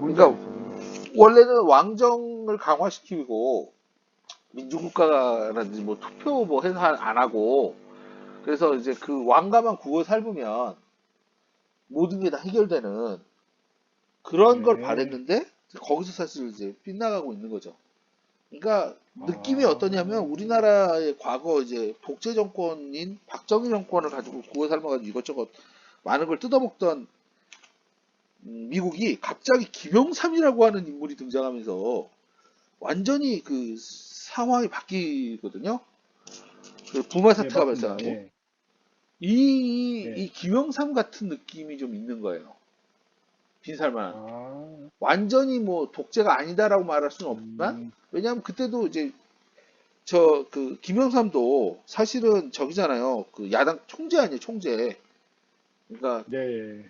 뭔지 그러니까 알겠어요. 원래는 왕정을 강화시키고 민주국가라든지 뭐 투표 뭐 해서 안 하고 그래서 이제 그 왕가만 국을 살보면 모든 게 다 해결되는 그런 걸 네. 바랬는데 거기서 사실 이제 빗나가고 있는 거죠. 그러니까 느낌이 아, 어떠냐면 우리나라의 과거 이제 독재 정권인 박정희 정권을 가지고 국을 삶아가지고 이것저것 많은 걸 뜯어먹던 미국이 갑자기 김영삼이라고 하는 인물이 등장하면서 완전히 그 상황이 바뀌거든요. 그 부마 네, 사태가 맞습니다. 발생하고 예, 이 네. 김영삼 같은 느낌이 좀 있는 거예요. 빈살만 아, 완전히 뭐 독재가 아니다라고 말할 수는 없지만 음, 왜냐하면 그때도 이제 저 그 김영삼도 사실은 저기잖아요. 그 야당 총재 아니에요, 총재. 그러니까 네,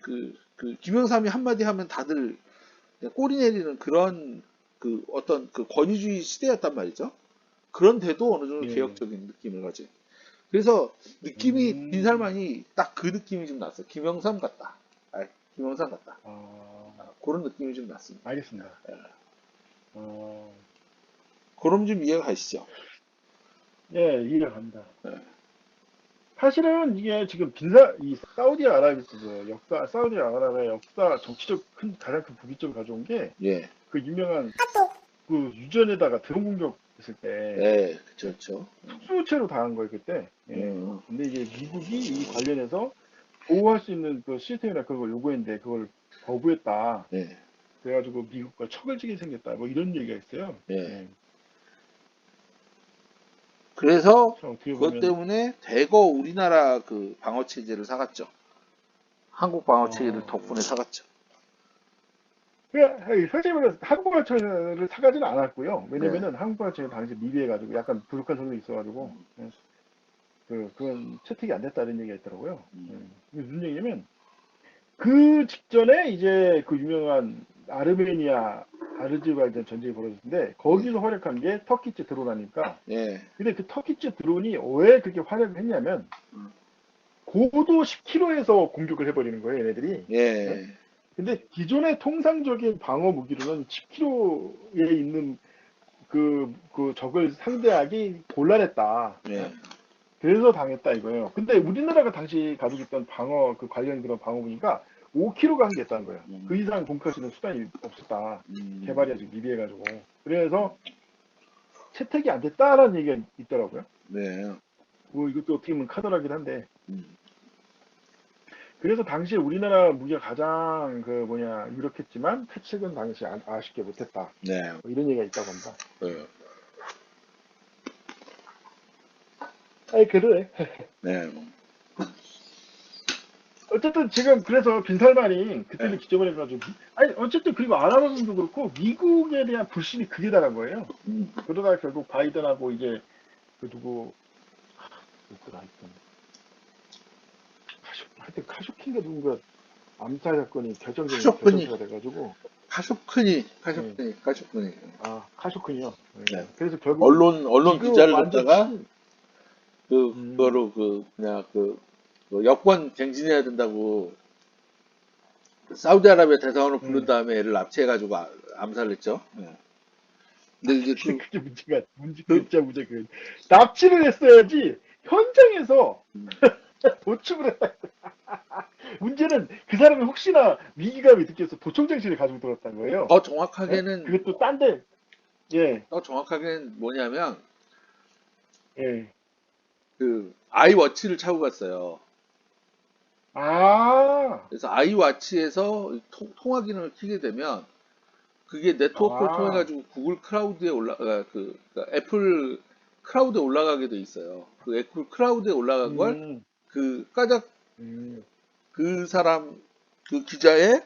그 김영삼이 한마디 하면 다들 그냥 꼬리 내리는 그런 그 어떤 그 권위주의 시대였단 말이죠. 그런데도 어느 정도 예, 개혁적인 느낌을 가진. 그래서 느낌이 음, 빈살만이 딱 그 느낌이 좀 났어요. 김영삼 같다. 아, 김영삼 같다. 아, 그런 느낌이 좀 났습니다. 알겠습니다. 어, 그럼 좀 이해가 가시죠? 예, 이해가 갑니다. 예. 사실은 이게 지금 이 사우디아라비아의 역사, 정치적 가장 큰 분기점을 가져온 게 예. 그 유명한 그 유전에다가 드론 공격했을 때 예. 그쵸, 그쵸. 특수체로 당한 거예요, 그때. 예. 음, 근데 이제 미국이 이 관련해서 보호할 수 있는 그 시스템이나 그런 걸 요구했는데 그걸 거부했다. 예. 그래가지고 미국과 척을 지게 생겼다. 뭐 이런 얘기가 있어요. 예. 예. 그래서 참 어떻게 그것 보면, 때문에 대거 우리나라 그 방어 체제를 사갔죠. 한국 방어 체계를 어, 덕분에 사갔죠. 솔직히 말해서 한국어를 사가지는 않았고요. 예. 왜냐면은 한국어가 당시 미비해가지고 약간 부족한 점도 있어가지고, 예. 그건 채택이 안 됐다는 얘기가 있더라고요. 예. 이게 무슨 얘기냐면, 그 직전에 이제 그 유명한 아르메니아, 아르즈바이잔 전쟁이 벌어졌는데, 예. 거기서 활약한 게 터키제 드론 아닙니까? 예. 근데 그 터키제 드론이 왜 그렇게 활약을 했냐면, 고도 10km에서 공격을 해버리는 거예요, 얘네들이. 예? 예. 근데 기존의 통상적인 방어 무기로는 10km에 있는 그 적을 상대하기 곤란했다. 예. 예? 그래서 당했다 이거예요. 근데 우리나라가 당시 가지고 있던 방어 그 관련 그런 방어 무기가 5km가 한계였다는 거예요. 그 음, 이상 공격할 수 있는 수단이 없었다. 음, 개발이 아직 미비해가지고. 그래서 채택이 안 됐다라는 얘기가 있더라고요. 네. 뭐 이것도 어떻게 보면 카더라긴 한데. 음, 그래서 당시에 우리나라 무기가 가장 그 뭐냐 유력했지만 퇴책은 당시 아쉽게 못했다. 네. 뭐 이런 얘기가 있다고 합니다. 네. 아이 그래. 네. 어쨌든 지금 그래서 빈살만이 네. 그때는 기점을 해가지고 아니 어쨌든 그리고 아나바슨도 그렇고 미국에 대한 불신이 극에 달한 거예요. 음, 그러다가 결국 바이든하고 이제 그 누구 누구더라 하여튼 하여튼 카쇼킨가 누군가 암살 사건이 결정적인 카쇼크니, 결정체가 돼가지고 카쇼크니, 예. 카쇼크니, 카쇼크니. 아 카쇼킨이요. 네. 예. 그래서 결국 언론 지금 기자를 완전 갖다가 친 음, 그거로 그 여권 갱신해야 된다고 그 사우디아라비아 대사관을 부른 예. 다음에 애를 납치해가지고 암살했죠. 네. 근데 이제 그게 그게 그, 진짜 문제가 납치를 했어야지 현장에서 도축을 했다. 문제는 그 사람이 혹시나 위기감이 느껴서 도청장치를 가지고 들었다는 거예요. 더 예? 정확하게는, 그것도 딴데, 예, 더 정확하게는 뭐냐면, 예. 그, 아이워치를 차고 갔어요. 아, 그래서 아이워치에서 통화 기능을 켜게 되면, 그게 네트워크를 통해 아, 가지고 구글 클라우드에 그러니까 애플 클라우드에 올라가게 돼 있어요. 그 애플 클라우드에 올라간 걸 음, 그 까작 음, 그 사람 그 기자의 음.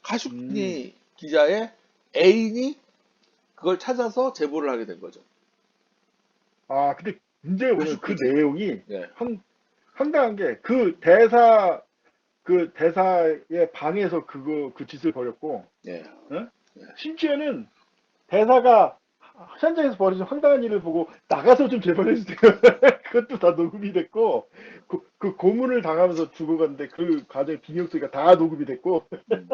카슈니 기자의 애인이 그걸 찾아서 제보를 하게 된 거죠. 아, 근데 문제가 뭐냐면 그 카슈크니. 내용이 예, 황당한 게 그 대사의 방에서 그 짓을 벌였고, 예, 예? 예. 심지어는 대사가 현장에서 벌어진 황당한 일을 보고 나가서 좀 제발 해주세요. 그것도 다 녹음이 됐고 그 고문을 당하면서 죽어갔는데 그 과정의 비명 소리가 다 녹음이 됐고 음.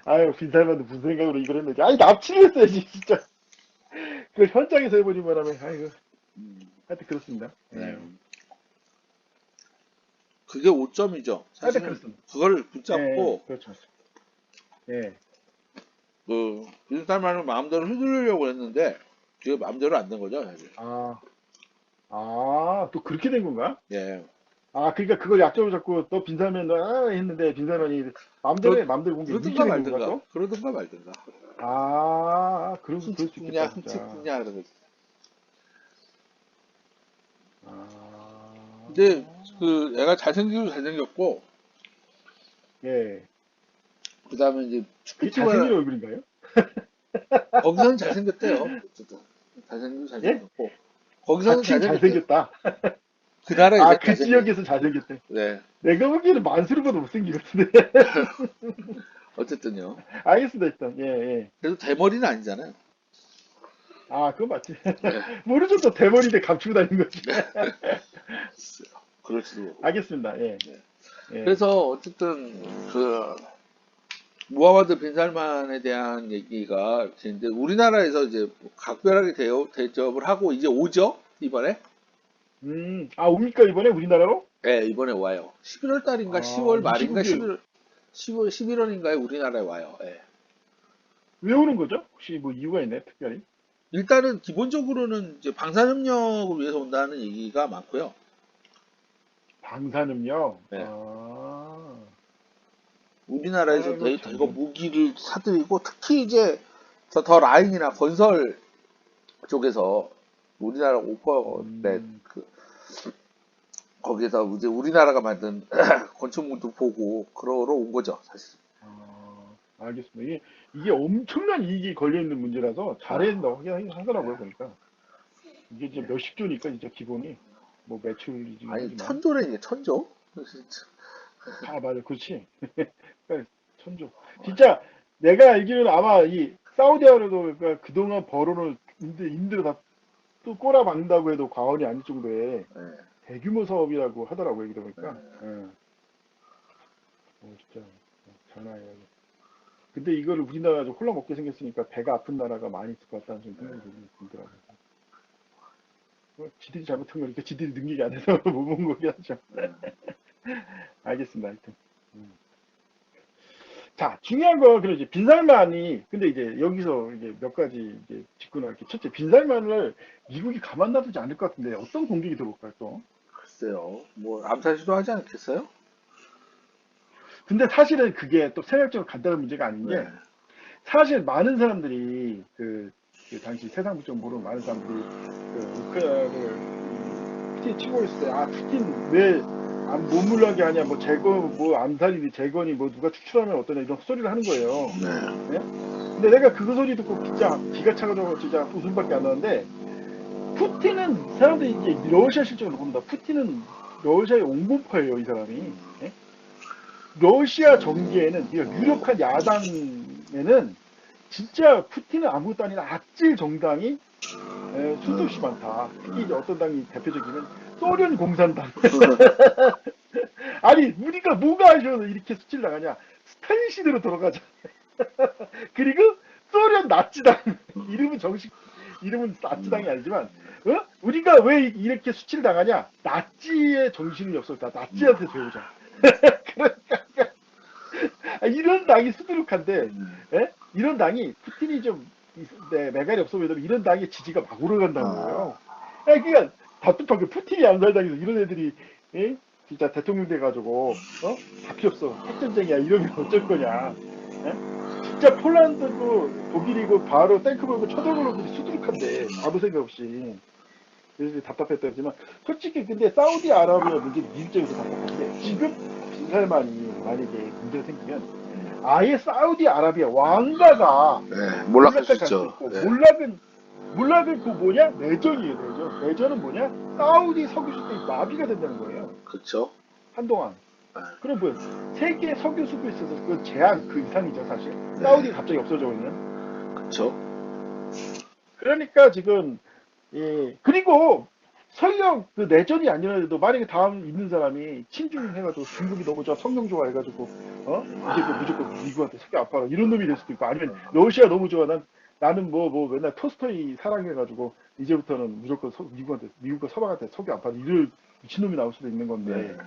아유, 빈살만도 무슨 생각으로 이걸 했는지. 아니, 납치를 했어야지, 진짜. 그 현장에서 해보니 뭐라면, 아이고, 음, 하여튼 그렇습니다. 네. 예. 그게 오점이죠. 하여튼 사실은 그렇습니다. 그걸 예, 예, 붙잡고 그렇죠. 예. 그 빈살만을 마음대로 휘두르려고 했는데 그게 마음대로 안 된 거죠, 사실. 아, 또 그렇게 된 건가? 예. 아, 그러니까 그걸 약점을 잡고 또 빈살만 했는데 빈살만이 마음대로 그러, 해, 마음대로 공개 이렇게 그러든가 된 건가 말든가, 또? 그러든가 말든가. 그럴 흠칫 수 붙냐, 있겠다, 흠칫 진짜. 붙냐, 그러고. 아, 근데 그 애가 잘생기고 잘생겼고, 예. 그 다음에 이제 그게 잘생긴 축구팀을, 얼굴인가요? 거기서는 잘생겼대요. 어쨌든. 잘생기고 예? 잘생겼고, 거기서는 자칭 잘생겼대요. 잘생겼다. 그 나라에서 그 잘생겼, 지역에서 잘생겼대. 네. 내가 보기에는 만수르보다 못생긴 것 같은데. 어쨌든요. 알겠습니다, 일단. 예, 예. 그래도 대머리는 아니잖아요. 그건 맞지. 네. 모르죠, 또 대머리인데 감추고 다니는 거지. 그럴지도 모르고. 알겠습니다, 예. 네. 예. 그래서 어쨌든 그 무하마드 빈 살만에 대한 얘기가 이제 우리나라에서 이제 각별하게 대접을 하고 이제 오죠 이번에. 옵니까, 이번에 우리나라로? 네, 이번에 와요. 11월 달인가 10월 이 말인가 시국에 11월인가에 우리나라에 와요. 예. 왜 오는 거죠? 혹시 뭐 이유가 있나요, 특별히? 일단은 기본적으로는 이제 방사능력을 위해서 온다는 얘기가 많고요. 방사능력? 네. 우리나라에서 아이고, 참, 이거 무기를 사들이고 특히 이제 더 라인이나 건설 쪽에서 우리나라 오퍼넷 음, 거기에서 이제 우리나라가 만든 건축물도 보고 그러러 온 거죠, 사실. 알겠습니다. 이게 엄청난 이익이 걸려있는 문제라서 잘했다고 하더라고요, 보니까. 이게 이제 예. 몇십 조니까 진짜 기본이, 뭐 매출이긴 아니 하지만. 천조래니 천조? 진짜. 맞아, 그렇지. 그러니까 천조. 진짜 내가 알기로는 아마 이 사우디아라비아도 그러니까 그동안 벌어놓은 인들 다 또 꼬라박는다고 해도 과언이 아닐 정도의 예. 대규모 사업이라고 하더라고요, 이러다 예. 보니까. 진짜 장난 아니야. 근데 이거를 우리나라가 좀 홀라먹게 생겼으니까 배가 아픈 나라가 많이 있을 것 같다는 좀 생각이 들더라고요. 지들이 잘못한 거니까 지들이 능력이 안 돼서 못 본 거긴 하죠. 알겠습니다, 하여튼. 음. 자, 중요한 거, 그러지. 빈살만이, 근데 이제 여기서 이제 몇 가지 이제 짚고 나갈게. 첫째, 빈살만을 미국이 가만 놔두지 않을 것 같은데 어떤 공격이 들어올까요, 또? 글쎄요. 뭐 암살 시도하지 않겠어요? 근데 사실은 그게 또 생각적으로 간단한 문제가 아닌 네. 게, 사실 많은 사람들이 그 당시 세상 부쩍 모르는 많은 사람들이 그 우크라이나를 푸틴 치고 있을 때, 푸틴 왜 못 물러게 하냐, 뭐 뭐 암살이니 재건이 뭐 누가 추출하면 어떠냐 이런 헛소리를 하는 거예요. 네. 예? 근데 내가 그 소리 듣고 진짜 기가 차가지고 진짜 웃음밖에 안 나는데, 푸틴은 사람들이 이제 러시아 실정을 모른다. 푸틴은 러시아의 옹본파예요, 이 사람이. 예? 러시아 정계에는 유력한 야당에는 진짜 푸틴은 아무것도 아닌 악질 정당이 수도 없이 많다. 특히 이제 어떤 당이 대표적이면 소련 공산당. 아니 우리가 뭐가 하셔서 이렇게 수치를 나가냐? 스탈린 시대로 돌아가자. 그리고 소련 나치당. 이름은 정식 이름은 나치당이 아니지만 우리가 왜 이렇게 수치를 당하냐? 나치의 정신이 없었다. 나치한테 배우자. 그러니까 이런 당이 수두룩한데, 이런 당이 푸틴이 좀 매갈이 없어 보이더라도 이런 당의 지지가 막 오르간다는 거예요. 그러니까 답답하게 푸틴이 암살당해서 이런 애들이 진짜 대통령 돼가지고 다 필요 없어 핵전쟁이야 이러면 어쩔 거냐. 진짜 폴란드도 독일이고 바로 탱크 몰고 쳐들어오는 놈들이 수두룩한데 아무 생각 없이. 그래서 답답했다 했지만 솔직히 근데 사우디아라비아 문제는 미 입장에서 답답한 게 지금 빈살만이 만약에 문제가 생기면 아예 사우디아라비아 왕가가 네. 몰락할 수 몰락까지 갈 수도 있죠. 있고 네. 몰락은 그 뭐냐 내전이에요 내전은 뭐냐 사우디 석유 시스템이 마비가 된다는 거예요 그렇죠. 한동안. 네. 그럼 뭐야 세계 석유 수급에 있어서 그 제한 그 이상이죠 사실. 네. 사우디가 갑자기 없어져 버리면. 그렇죠. 그러니까 지금 그리고 설령 그 내전이 아니라도 만약에 다음 있는 사람이 친중해가지고 중국이 너무 좋아 성경 좋아 해가지고 이제 그 무조건 미국한테 속이 아파라 이런 놈이 될 수도 있고 아니면 러시아 너무 좋아 나는 뭐 맨날 토스토이 사랑해가지고 이제부터는 무조건 미국과 서방한테 속이 아파 이럴 미친놈이 나올 수도 있는 건데 네.